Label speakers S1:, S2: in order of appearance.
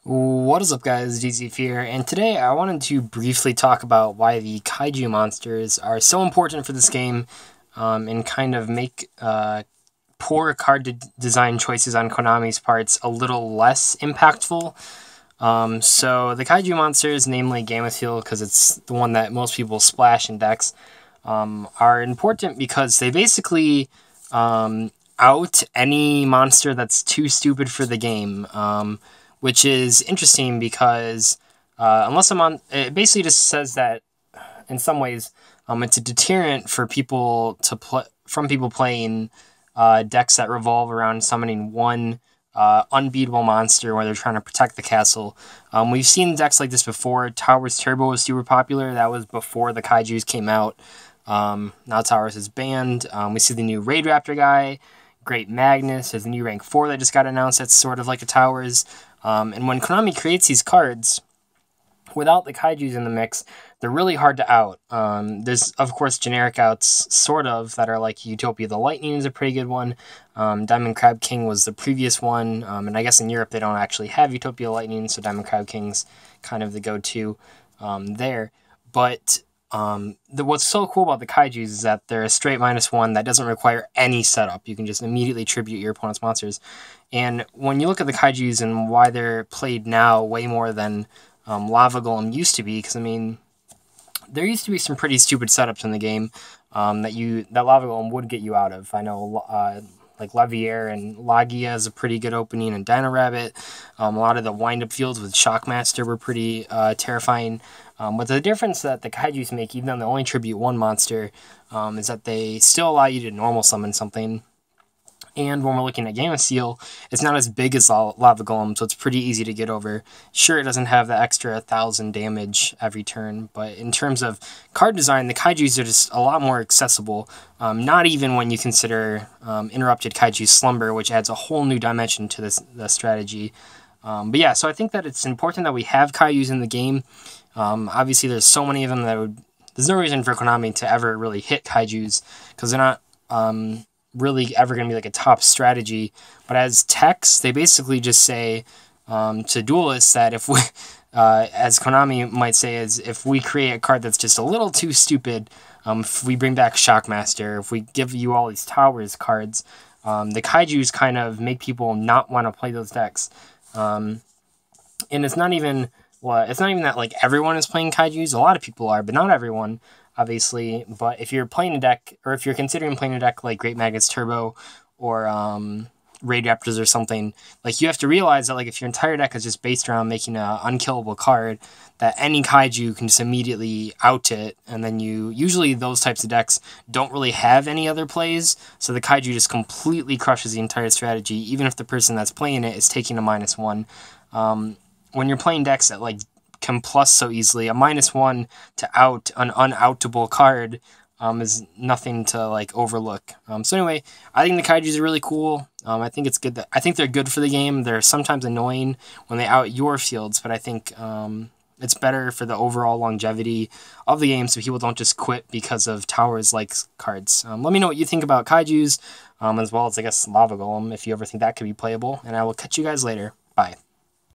S1: What is up, guys? DZ here, and today I wanted to briefly talk about why the kaiju monsters are so important for this game, and kind of make poor card design choices on Konami's parts a little less impactful. So the kaiju monsters, namely Gamma because it's the one that most people splash in decks, are important because they basically out any monster that's too stupid for the game. Which is interesting because it basically just says that in some ways it's a deterrent for people from people playing decks that revolve around summoning one unbeatable monster where they're trying to protect the castle. We've seen decks like this before. Towers Turbo was super popular. That was before the Kaijus came out. Now Towers is banned. We see the new Raid Raptor guy. Great Magnus. There's a new rank 4 that just got announced that's sort of like a Towers. And when Konami creates these cards, without the Kaijus in the mix, they're really hard to out. There's, of course, generic outs, sort of, that are like Utopia the Lightning is a pretty good one. Diamond Crab King was the previous one. And I guess in Europe they don't actually have Utopia Lightning, so Diamond Crab King's kind of the go-to there. But what's so cool about the Kaijus is that they're a straight -1 that doesn't require any setup. You can just immediately tribute your opponent's monsters. And when you look at the Kaijus and why they're played now way more than Lava Golem used to be, because I mean, there used to be some pretty stupid setups in the game that Lava Golem would get you out of. I know like Levier and Lagia is a pretty good opening, and Dino Rabbit. A lot of the wind-up fields with Shockmaster were pretty terrifying. But the difference that the Kaijus make, even though they only tribute one monster, is that they still allow you to normal summon something. And when we're looking at Gamma Seal, it's not as big as Lava Golem, so it's pretty easy to get over. Sure, it doesn't have the extra 1,000 damage every turn, but in terms of card design, the Kaijus are just a lot more accessible. Not even when you consider Interrupted Kaiju Slumber, which adds a whole new dimension to the strategy. But yeah, so I think that it's important that we have Kaijus in the game. Obviously, there's so many of them that there's no reason for Konami to ever really hit Kaijus, because they're not really ever going to be like a top strategy. But as techs, they basically just say to duelists that if we, as Konami might say, is if we create a card that's just a little too stupid, if we bring back Shockmaster, if we give you all these Towers cards, the Kaijus kind of make people not want to play those decks. And it's not even that like everyone is playing Kaijus. A lot of people are, but not everyone, obviously. But if you're playing a deck, or if you're considering playing a deck like Great Magnus Turbo or Raid Raptors or something, like you have to realize that like if your entire deck is just based around making an unkillable card, that any Kaiju can just immediately out it, and then usually those types of decks don't really have any other plays, so the Kaiju just completely crushes the entire strategy, even if the person that's playing it is taking a -1. When you're playing decks that like can plus so easily, a -1 to out an unoutable card is nothing to like overlook. So anyway, I think the Kaijus are really cool. I think it's good I think they're good for the game. They're sometimes annoying when they out your fields, but I think it's better for the overall longevity of the game, so people don't just quit because of Towers like cards. Let me know what you think about Kaijus, as well as I guess Lava Golem, if you ever think that could be playable. And I will catch you guys later. Bye.